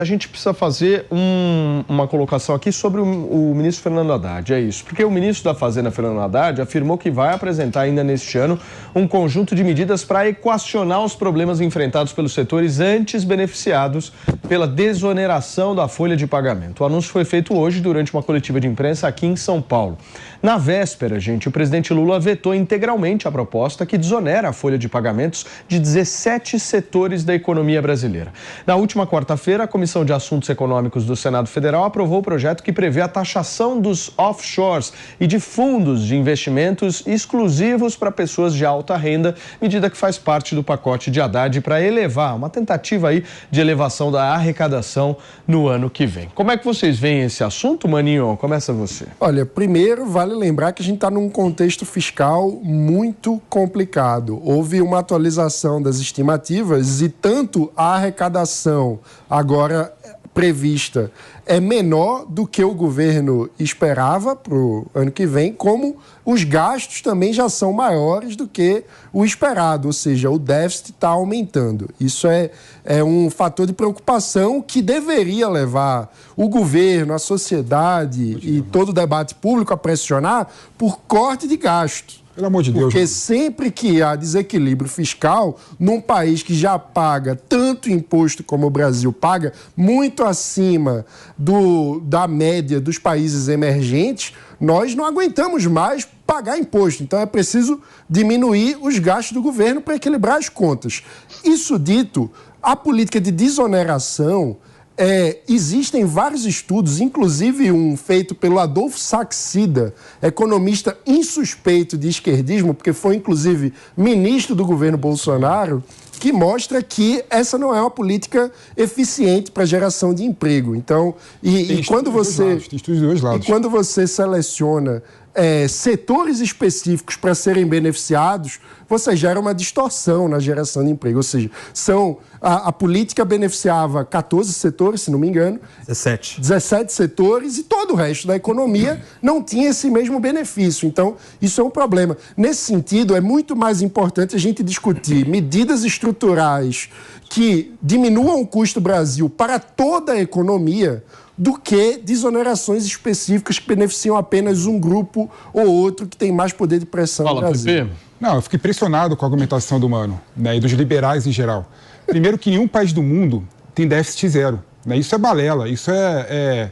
A gente precisa fazer uma colocação aqui sobre o ministro Fernando Haddad, é isso. Porque o ministro da Fazenda, Fernando Haddad, afirmou que vai apresentar ainda neste ano um conjunto de medidas para equacionar os problemas enfrentados pelos setores antes beneficiados pela desoneração da folha de pagamento. O anúncio foi feito hoje durante uma coletiva de imprensa aqui em São Paulo. Na véspera, gente, o presidente Lula vetou integralmente a proposta que desonera a folha de pagamentos de 17 setores da economia brasileira. Na última quarta-feira, a Comissão de Assuntos Econômicos do Senado Federal aprovou o projeto que prevê a taxação dos offshores e de fundos de investimentos exclusivos para pessoas de alta renda, medida que faz parte do pacote de Haddad para elevar, uma tentativa aí de elevação da arrecadação no ano que vem. Como é que vocês veem esse assunto, Maninho? Começa você. Olha, primeiro vale lembrar que a gente está num contexto fiscal muito complicado. Houve uma atualização das estimativas e tanto a arrecadação agora prevista é menor do que o governo esperava para o ano que vem, como os gastos também já são maiores do que o esperado, ou seja, o déficit está aumentando. Isso é um fator de preocupação que deveria levar o governo, a sociedade e todo o debate público a pressionar por corte de gastos. Pelo amor de Deus. Porque sempre que há desequilíbrio fiscal, num país que já paga tanto imposto como o Brasil paga, muito acima da média dos países emergentes, nós não aguentamos mais pagar imposto. Então é preciso diminuir os gastos do governo para equilibrar as contas. Isso dito, a política de desoneração... existem vários estudos, inclusive um feito pelo Adolfo Saxida, economista insuspeito de esquerdismo, porque foi inclusive ministro do governo Bolsonaro, que mostra que essa não é uma política eficiente para a geração de emprego. Então, quando você seleciona setores específicos para serem beneficiados, você gera uma distorção na geração de emprego. Ou seja, a política beneficiava 14 setores, se não me engano. 17 setores e todo o resto da economia não tinha esse mesmo benefício. Então, isso é um problema. Nesse sentido, é muito mais importante a gente discutir medidas estruturais que diminuam o custo do Brasil para toda a economia do que desonerações específicas que beneficiam apenas um grupo ou outro que tem mais poder de pressão no Brasil. Não, eu fico impressionado com a argumentação do Mano, né, e dos liberais em geral. Primeiro que nenhum país do mundo tem déficit zero, né? Isso é balela, isso é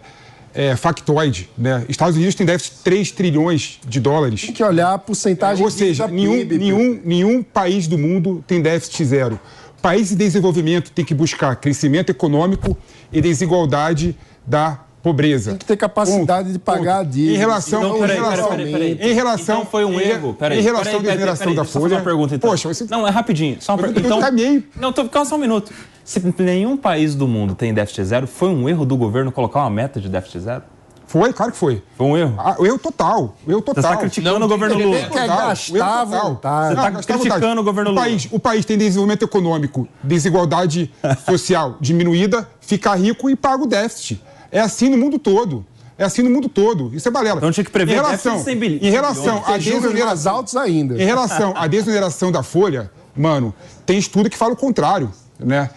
factoide, né? Estados Unidos tem déficit de 3 trilhões de dólares. Tem que olhar a porcentagem ou seja, nenhum país do mundo tem déficit zero. Países em desenvolvimento têm que buscar crescimento econômico e desigualdade da pobreza. Tem que ter capacidade de pagar a dívida. Em relação... Então foi um erro. Em relação à desoneração da folha... Uma pergunta, então. Poxa, você... Não, é rapidinho. Só uma pergunta. Então, não, calma só um minuto. Se nenhum país do mundo tem déficit zero, foi um erro do governo colocar uma meta de déficit zero? Foi, claro que foi. Foi um erro? O erro total. Você está criticando o governo Lula. Você está criticando o governo Lula. O país tem desenvolvimento econômico, desigualdade social diminuída, fica rico e paga o déficit. É assim no mundo todo. Isso é balela. Então tinha que prever déficit sem bilhões. Em relação a desoneração altos ainda. Em relação à desoneração da folha, Mano, tem estudo que fala o contrário, né?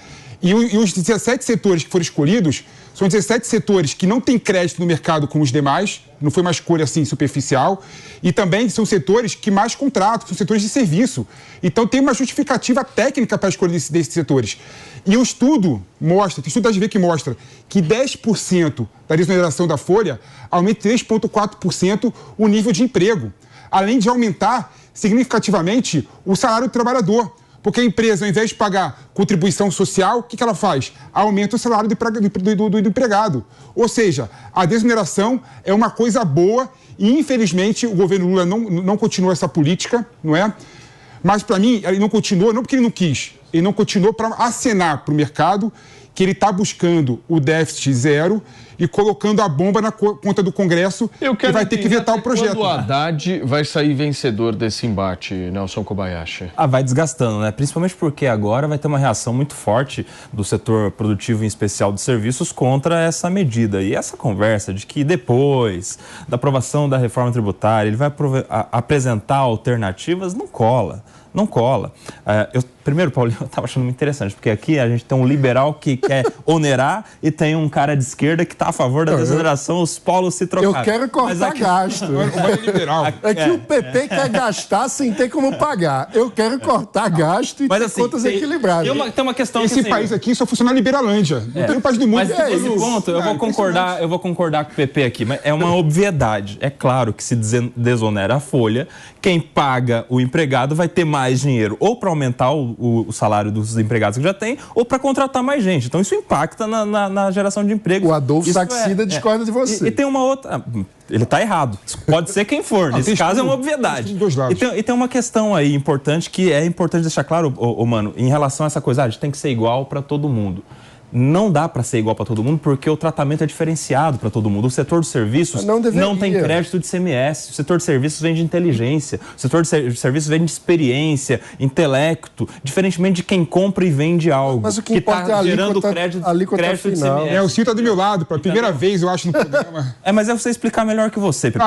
E os 17 setores que foram escolhidos são 17 setores que não têm crédito no mercado como os demais, não foi uma escolha assim superficial, e também são setores que mais contratam, são setores de serviço. Então tem uma justificativa técnica para a escolha desses setores. E o estudo mostra, tem estudo da SVB que mostra que 10% da desoneração da folha aumenta 3,4% o nível de emprego, além de aumentar significativamente o salário do trabalhador. Porque a empresa, ao invés de pagar contribuição social, o que ela faz? Aumenta o salário do empregado. Ou seja, a desoneração é uma coisa boa e, infelizmente, o governo Lula não continuou essa política, não é? Mas, para mim, ele não continuou, não porque ele não quis, ele não continuou para acenar para o mercado que ele está buscando o déficit zero e colocando a bomba na conta do Congresso e vai ter que vetar o projeto. Quando o Haddad vai sair vencedor desse embate, Nelson Kobayashi? Vai desgastando, né? Principalmente porque agora vai ter uma reação muito forte do setor produtivo, em especial de serviços, contra essa medida. E essa conversa de que depois da aprovação da reforma tributária ele vai apresentar alternativas, não cola. Não cola. Primeiro, Paulinho, eu estava achando muito interessante, porque aqui a gente tem um liberal que quer onerar e tem um cara de esquerda que está a favor da desoneração, os polos se trocaram. Eu quero cortar gasto. É que o PP quer gastar sem ter como pagar. Eu quero cortar gasto e ter contas equilibradas. Tem uma questão Esse país aqui só funciona na Liberalândia. Não tem um país do mundo. Mas nesse ponto, eu vou concordar com o PP aqui, mas é uma obviedade. É claro que se desonera a folha, quem paga o empregado vai ter mais dinheiro ou para aumentar o salário dos empregados que já tem ou para contratar mais gente. Então isso impacta na geração de emprego. O Adolfo Saxida discorda de você. E tem uma outra... Ele está errado. Pode ser quem for. Nesse caso é uma obviedade. E tem uma questão aí importante que é importante deixar claro, mano, em relação a essa coisa, a gente tem que ser igual para todo mundo. Não dá para ser igual para todo mundo porque o tratamento é diferenciado para todo mundo. O setor de serviços não tem crédito de CMS. O setor de serviços vem de inteligência. O setor de serviços vem de experiência, intelecto, diferentemente de quem compra e vende algo. Mas o que importa é gerando crédito de CMS. O Ciro está do meu lado, pela primeira vez, eu acho, no programa. Mas é você explicar melhor que você, Pepe.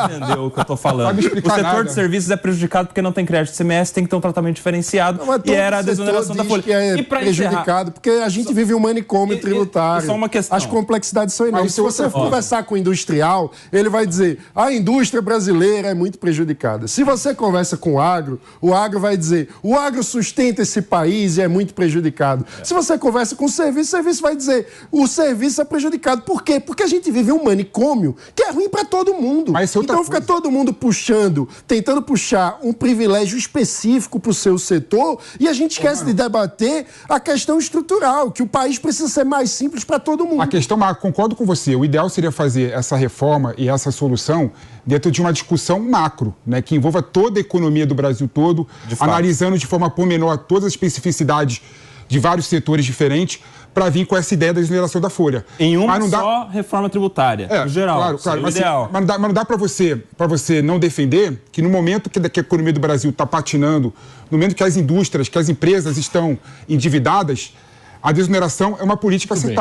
Entendeu o que eu estou falando? O setor de serviços é prejudicado porque não tem crédito de CMS, tem que ter um tratamento diferenciado. E era a desoneração da folha. E para prejudicado, porque a gente vive um manicômio tributário. Só uma questão. As complexidades são enormes. Se você conversar com o industrial, ele vai dizer: a indústria brasileira é muito prejudicada. Se você conversa com o agro vai dizer: o agro sustenta esse país e é muito prejudicado. Se você conversa com o serviço vai dizer: o serviço é prejudicado. Por quê? Porque a gente vive um manicômio que é ruim para todo mundo. Então fica todo mundo tentando puxar um privilégio específico para o seu setor e a gente esquece de debater a questão estrutural, que o país precisa ser mais simples para todo mundo. A questão, Marco, concordo com você. O ideal seria fazer essa reforma e essa solução dentro de uma discussão macro, né, que envolva toda a economia do Brasil todo, analisando de forma pormenor todas as especificidades de vários setores diferentes, para vir com essa ideia da desoneração da folha. Em uma reforma tributária, no geral. Claro, mas, ideal. Mas não dá para você não defender que no momento que a economia do Brasil está patinando, no momento que as indústrias, que as empresas estão endividadas, a desoneração é uma política aceitável.